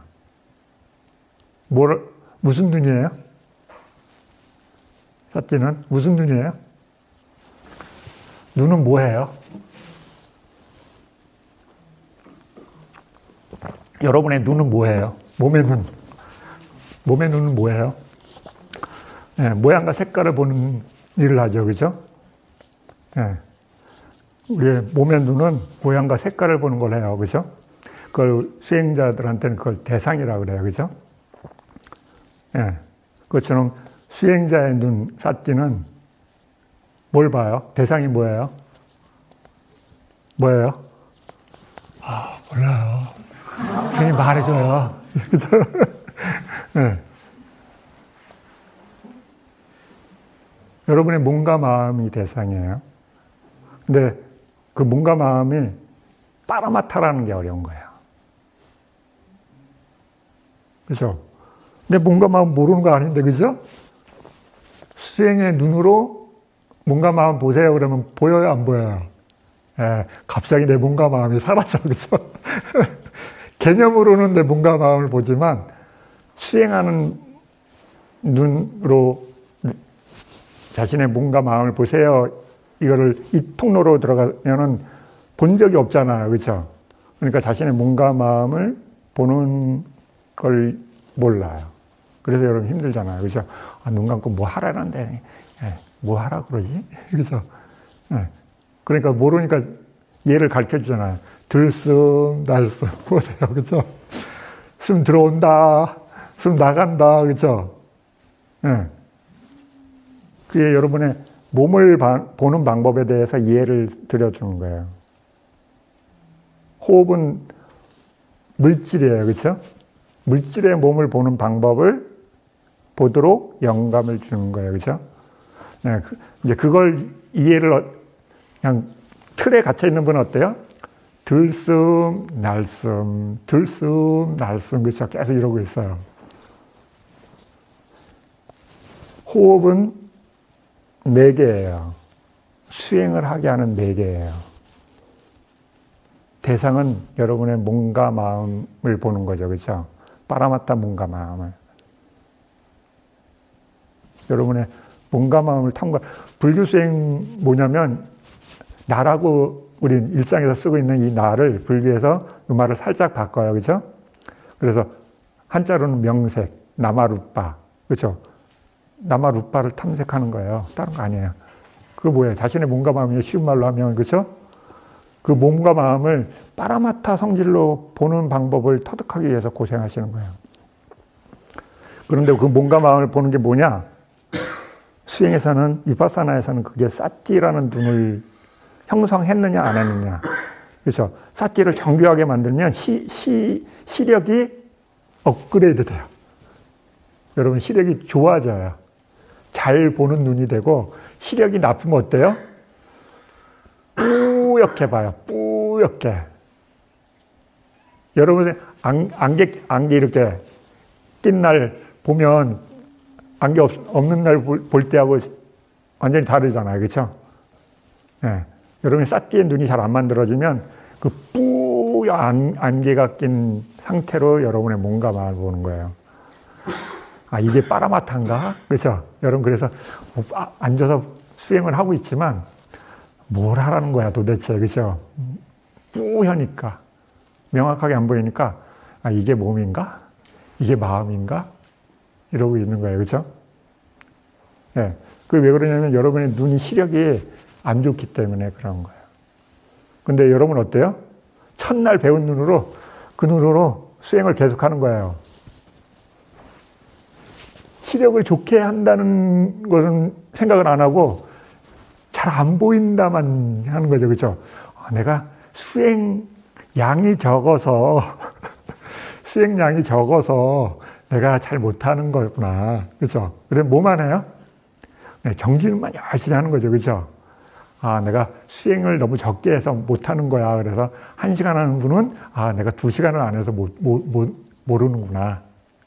S2: 무슨 눈이에요? 사띠는 무슨 눈이에요? 눈은 뭐예요? 여러분의 눈은 뭐예요? 몸의 눈. 몸의 눈은 뭐예요? 네, 모양과 색깔을 보는 일을 하죠. 그죠? 네. 우리의 몸의 눈은 모양과 색깔을 보는 걸 해요. 그죠? 그걸 수행자들한테는 그걸 대상이라고 그래요. 그죠? 네. 그것처럼 수행자의 눈, 사띠는 뭘 봐요? 대상이 뭐예요? 뭐예요? 아, 몰라요. 선생님 말해줘요. 그죠? 네. 여러분의 몸과 마음이 대상이에요. 근데 그 몸과 마음이 빠라마타라는 게 어려운 거예요. 그죠? 내 몸과 마음 모르는 거 아닌데, 그죠? 수행의 눈으로 몸과 마음 보세요. 그러면 보여요, 안 보여요? 예, 갑자기 내 몸과 마음이 사라져, 그죠? 개념으로는 내 몸과 마음을 보지만, 수행하는 눈으로 자신의 몸과 마음을 보세요. 이거를 이 통로로 들어가면은 본 적이 없잖아요. 그죠? 그러니까 자신의 몸과 마음을 보는 걸 몰라요. 그래서 여러분 힘들잖아요. 그죠? 아, 눈 감고 뭐 하라는데, 뭐 하라 그러지? 그래서, 그러니까 모르니까 얘를 가르쳐 주잖아요. 들숨, 날숨, 보세요. 그죠? 숨 들어온다, 숨 나간다. 그죠? 그게 여러분의 몸을 보는 방법에 대해서 이해를 드려주는 거예요. 호흡은 물질이에요. 그렇죠? 물질의 몸을 보는 방법을 보도록 영감을 주는 거예요. 그렇죠? 네, 이제 그걸 이해를 그냥 틀에 갇혀 있는 분은 어때요? 들숨, 날숨, 들숨, 날숨. 그렇죠? 계속 이러고 있어요. 호흡은 매개예요. 수행을 하게 하는 매개예요. 대상은 여러분의 몸과 마음을 보는 거죠. 그렇죠? 빠라마타 몸과 마음을. 여러분의 몸과 마음을 탐구. 불교 수행 뭐냐면 나라고 우리 일상에서 쓰고 있는 이 나를 불교에서 이 말을 살짝 바꿔요. 그렇죠? 그래서 한자로는 명색, 나마루빠. 그렇죠? 나마루빠를 탐색하는 거예요. 다른 거 아니에요. 그거 뭐예요? 자신의 몸과 마음이 쉬운 말로 하면, 그렇죠? 그 몸과 마음을 빠라마타 성질로 보는 방법을 터득하기 위해서 고생하시는 거예요. 그런데 그 몸과 마음을 보는 게 뭐냐? 수행에서는, 위파사나에서는 그게 사티라는 눈을 형성했느냐 안 했느냐. 그렇죠? 사티를 정교하게 만들면 시력이 업그레이드 돼요. 여러분 시력이 좋아져요. 잘 보는 눈이 되고, 시력이 나쁘면 어때요? 뿌옇게 봐요. 뿌옇게. 여러분의 안개 이렇게 낀 날 보면 안개 없는 날 볼 때하고 완전히 다르잖아요. 그렇죠? 네. 여러분이 싹기의 눈이 잘 안 만들어지면 그 뿌연 안개가 낀 상태로 여러분의 몸과 마음을 보는 거예요. 아, 이게 빠라마타인가? 그렇죠? 여러분, 그래서 앉아서 수행을 하고 있지만 뭘 하라는 거야 도대체. 그렇죠? 뿌여니까 명확하게 안 보이니까 아, 이게 몸인가? 이게 마음인가? 이러고 있는 거예요. 그렇죠? 예. 그게 왜 그러냐면 여러분의 눈이 시력이 안 좋기 때문에 그런 거예요. 근데 여러분 어때요? 첫날 배운 눈으로 그 눈으로 수행을 계속하는 거예요. 시력을 좋게 한다는 것은 생각을 안 하고 잘 안 보인다만 하는 거죠. 그렇죠? 내가 수행량이 적어서 수행량이 적어서 내가 잘 못하는 거구나. 그렇죠? 그래 뭐만 해요? 네, 정진만 열심히 하는 거죠. 그렇죠? 아, 내가 수행을 너무 적게 해서 못하는 거야. 그래서 1시간 하는 분은 아, 내가 2시간을 안 해서 모르는구나.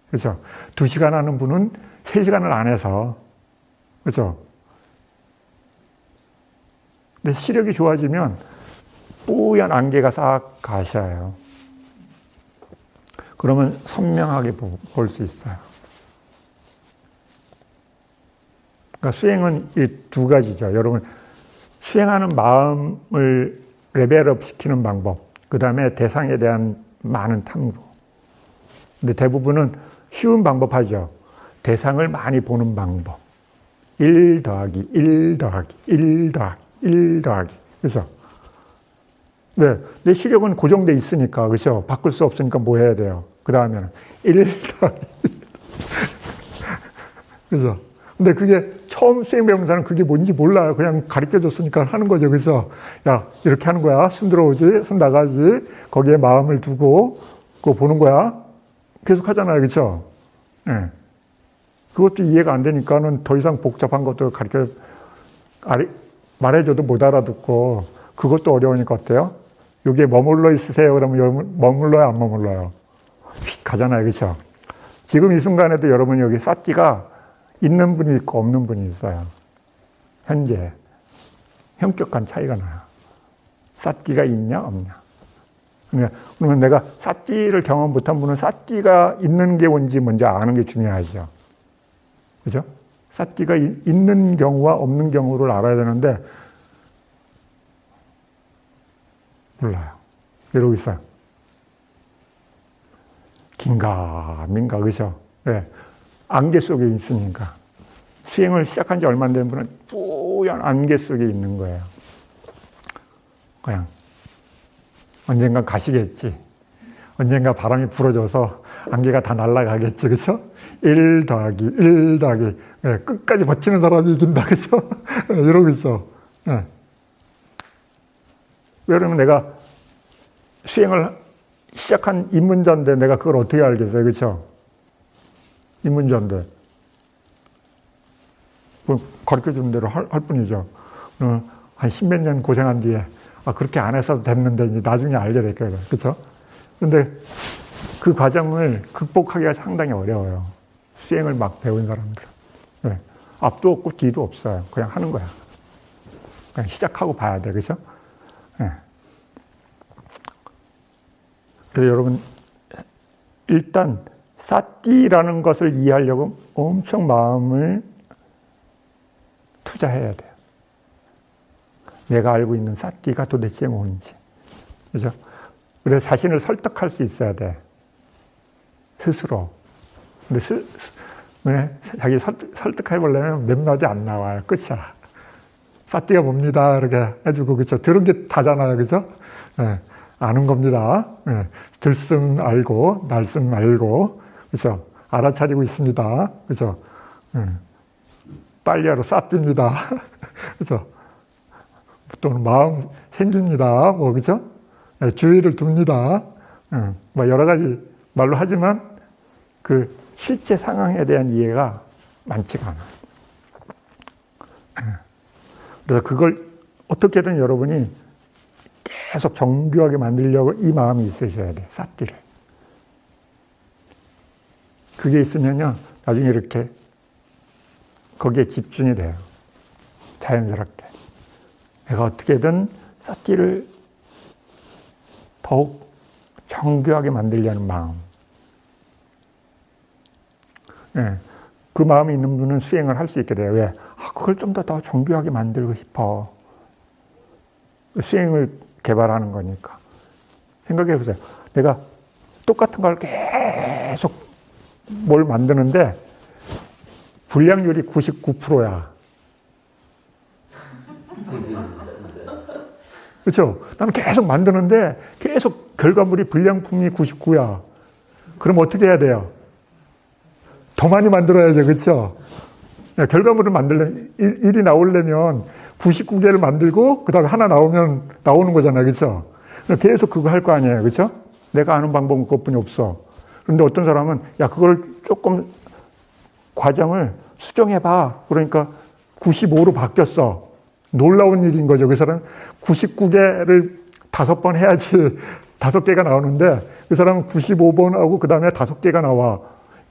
S2: 그렇죠? 2시간 하는 분은 3시간을 안 해서. 그렇죠? 근데 시력이 좋아지면 뿌연 안개가 싹 가셔요. 그러면 선명하게 볼 수 있어요. 그러니까 수행은 이 두 가지죠. 여러분, 수행하는 마음을 레벨업 시키는 방법, 그 다음에 대상에 대한 많은 탐구. 근데 대부분은 쉬운 방법 하죠. 대상을 많이 보는 방법. 1 더하기 1 더하기 1 더하기 1 더하기. 그래서 왜? 내 시력은 고정돼 있으니까, 그렇죠? 바꿀 수 없으니까 뭐 해야 돼요? 그 다음에는 1 더하기 1. 그래서 근데 그게 처음 수행 배우는 사람은 그게 뭔지 몰라요. 그냥 가르쳐 줬으니까 하는 거죠. 그래서 야, 이렇게 하는 거야. 숨 들어오지, 숨 나가지. 거기에 마음을 두고 그거 보는 거야. 계속 하잖아요. 그렇죠? 예. 그것도 이해가 안 되니까는 더 이상 복잡한 것도 말해줘도 못 알아듣고 그것도 어려우니까 어때요? 여기에 머물러 있으세요. 그러면 머물러요? 안 머물러요? 휙 가잖아요. 그렇죠? 지금 이 순간에도 여러분 여기 사띠가 있는 분이 있고 없는 분이 있어요. 현재 현격한 차이가 나요. 사띠가 있냐 없냐. 그러면 내가 사띠를 경험 못한 분은 사띠가 있는 게 뭔지 먼저 아는 게 중요하죠. 그죠? 사띠가 있는 경우와 없는 경우를 알아야 되는데 몰라요. 이러고 있어요. 긴가민가, 그죠? 네. 안개 속에 있으니까. 수행을 시작한 지 얼마 안 된 분은 뿌연 안개 속에 있는 거예요. 그냥 언젠가 가시겠지. 언젠가 바람이 불어줘서 안개가 다 날아가겠지. 그죠? 1 더하기 1 더하기 네. 끝까지 버티는 사람이 이긴다. 그죠? 이러고 있어. 네. 왜냐면 내가 수행을 시작한 입문자인데 내가 그걸 어떻게 알겠어요? 그렇죠? 입문자인데 가르쳐주는 대로 할 뿐이죠. 한 십몇 년 고생한 뒤에 그렇게 안 했어도 됐는데 이제 나중에 알게 될 거예요. 그렇죠? 그런데 그 과정을 극복하기가 상당히 어려워요. 수행을 막 배운 사람들은. 네. 앞도 없고 뒤도 없어요. 그냥 하는 거야. 그냥 시작하고 봐야 돼. 그렇죠? 네. 그래서 여러분 일단 사띠라는 것을 이해하려고 엄청 마음을 투자해야 돼요. 내가 알고 있는 사띠가 도대체 뭔지. 그죠? 그래서 자신을 설득할 수 있어야 돼. 스스로. 근데 자기 설득해보려면 몇 마디 안 나와요. 끝이야. 사띠가 뭡니다. 이렇게 해주고, 그죠? 들은 게 다잖아요. 그죠? 네. 아는 겁니다. 네. 들숨 알고, 날숨 알고, 그죠? 알아차리고 있습니다. 그죠? 빨리하러 쌌습니다. 그죠? 또는 마음 생깁니다. 뭐, 그죠? 네. 주의를 둡니다. 뭐, 여러 가지 말로 하지만, 그, 실제 상황에 대한 이해가 많지가 않아요. 그래서 그걸 어떻게든 여러분이 계속 정교하게 만들려고 이 마음이 있으셔야 돼요. 사띠를. 그게 있으면요, 나중에 이렇게 거기에 집중이 돼요. 자연스럽게. 내가 어떻게든 사띠를 더욱 정교하게 만들려는 마음. 네. 그 마음이 있는 분은 수행을 할 수 있게 돼요. 왜? 그걸 좀 더 정교하게 만들고 싶어. 수행을 개발하는 거니까. 생각해 보세요. 내가 똑같은 걸 계속 뭘 만드는데 불량률이 99%야. 그렇죠? 나는 계속 만드는데 계속 결과물이 불량품이 99야. 그럼 어떻게 해야 돼요? 더 많이 만들어야죠. 그렇죠? 결과물을 만들려면, 일이 나오려면 99개를 만들고 그 다음에 하나 나오는 거잖아요. 그렇죠? 계속 그거 할 거 아니에요. 그렇죠? 내가 아는 방법은 그것뿐이 없어. 그런데 어떤 사람은 그걸 조금 과정을 수정해봐. 그러니까 95로 바뀌었어. 놀라운 일인 거죠. 그 사람은 99개를 5번 해야지 5개가 나오는데 그 사람은 95번 하고 그 다음에 5개가 나와.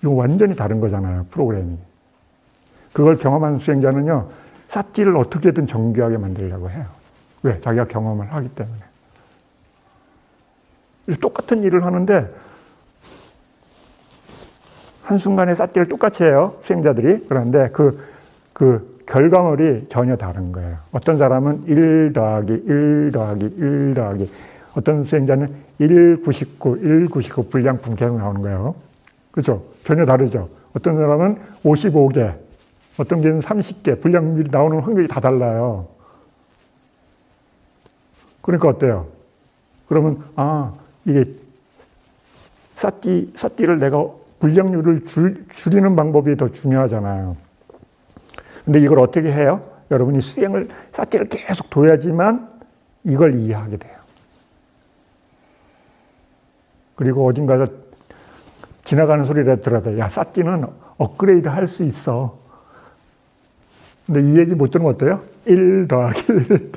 S2: 이거 완전히 다른 거잖아요. 프로그램이. 그걸 경험한 수행자는요. 사띠를 어떻게든 정교하게 만들려고 해요. 왜? 자기가 경험을 하기 때문에. 똑같은 일을 하는데 한순간에 사띠를 똑같이 해요. 수행자들이. 그런데 그 결과물이 전혀 다른 거예요. 어떤 사람은 1 더하기 1 더하기 1 더하기 어떤 수행자는 1, 99, 1, 99 불량품 계속 나오는 거예요. 그렇죠? 전혀 다르죠. 어떤 사람은 55개, 어떤 개는 30개, 불량률이 나오는 확률이 다 달라요. 그러니까 어때요? 그러면, 이게 사띠를 내가 불량률을 줄이는 방법이 더 중요하잖아요. 근데 이걸 어떻게 해요? 여러분이 수행을, 삿지를 계속 둬야지만 이걸 이해하게 돼요. 그리고 어딘가서 지나가는 소리를 들어도, 야, 삿지는 업그레이드 할 수 있어. 근데 이 얘기 못 들으면 어때요? 1 더하기 1.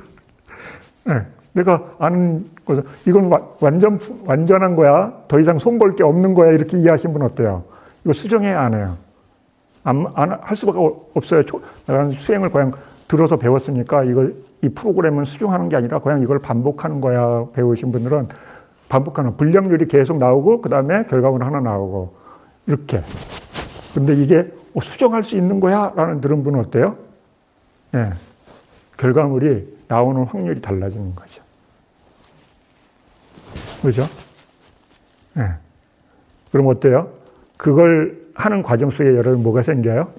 S2: 네, 내가 아는 거죠. 이건 완전한 거야. 더 이상 손볼 게 없는 거야. 이렇게 이해하신 분 어때요? 이거 수정해야 안 해요. 할 수밖에 없어요. 내가 수행을 그냥 들어서 배웠으니까 이 프로그램은 수정하는 게 아니라 그냥 이걸 반복하는 거야. 배우신 분들은 반복하는, 분량률이 계속 나오고, 그 다음에 결과물 하나 나오고, 이렇게. 근데 이게 수정할 수 있는 거야? 라는 들은 분은 어때요? 네. 결과물이 나오는 확률이 달라지는 거죠. 그죠? 네. 그럼 어때요? 그걸 하는 과정 속에 여러분 뭐가 생겨요?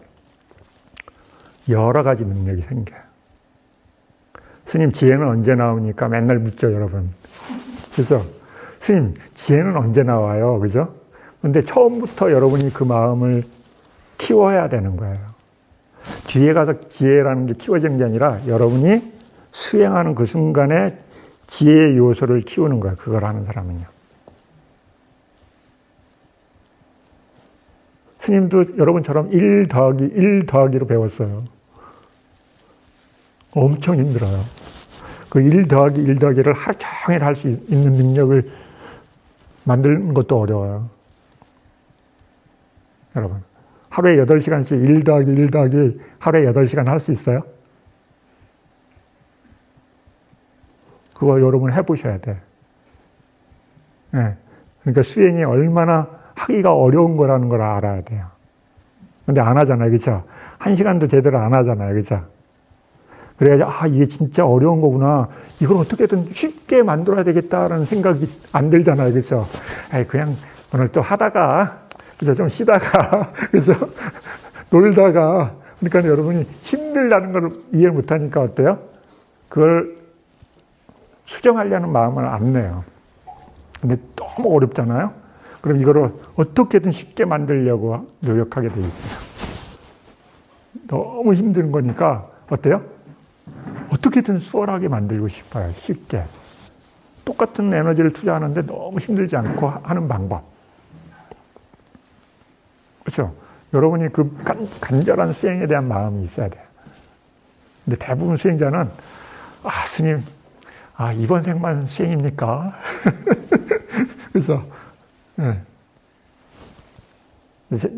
S2: 여러 가지 능력이 생겨요. 스님, 지혜는 언제 나오니까 맨날 묻죠, 여러분. 그래서 스님, 지혜는 언제 나와요? 그죠? 근데 처음부터 여러분이 그 마음을 키워야 되는 거예요. 뒤에 가서 지혜라는 게 키워지는 게 아니라 여러분이 수행하는 그 순간에 지혜의 요소를 키우는 거예요. 그걸 하는 사람은요. 스님도 여러분처럼 1 더하기 1 더하기로 배웠어요. 엄청 힘들어요. 그 1 더하기 1 더하기를 하루 종일 할 수 있는 능력을 만드는 것도 어려워요. 여러분, 하루에 8시간씩 1 더하기 1 더하기 하루에 8시간 할 수 있어요? 그거 여러분 해보셔야 돼. 네. 그러니까 수행이 얼마나 하기가 어려운 거라는 걸 알아야 돼요. 근데 안 하잖아요. 그죠? 1시간도 제대로 안 하잖아요. 그죠? 그래야지, 이게 진짜 어려운 거구나. 이걸 어떻게든 쉽게 만들어야 되겠다라는 생각이 안 들잖아요. 그죠? 그냥 오늘 또 하다가, 그죠? 좀 쉬다가, 그죠? 놀다가. 그러니까 여러분이 힘들다는 걸 이해를 못 하니까 어때요? 그걸 수정하려는 마음을 안 내요. 근데 너무 어렵잖아요? 그럼 이거를 어떻게든 쉽게 만들려고 노력하게 돼 있어요. 너무 힘든 거니까 어때요? 어떻게든 수월하게 만들고 싶어요. 쉽게. 똑같은 에너지를 투자하는데 너무 힘들지 않고 하는 방법. 그렇죠? 여러분이 그 간절한 수행에 대한 마음이 있어야 돼요. 근데 대부분 수행자는 스님, 이번 생만 수행입니까? 그래서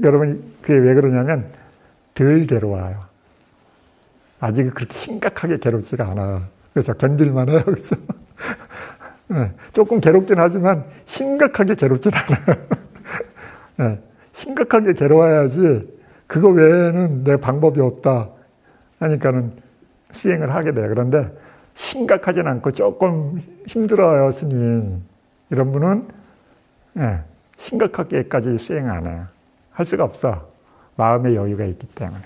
S2: 여러분이 그게 왜 그러냐면 덜 괴로워요. 아직 그렇게 심각하게 괴롭지가 않아요. 그래서 견딜만 해요. 그래서 조금 괴롭긴 하지만 심각하게 괴롭진 않아요. 심각하게 괴로워야지 그거 외에는 내 방법이 없다 하니까는 수행을 하게 돼요. 그런데 심각하진 않고 조금 힘들어요, 스님. 이런 분은 심각하게까지 수행 안 해요. 할 수가 없어. 마음의 여유가 있기 때문에.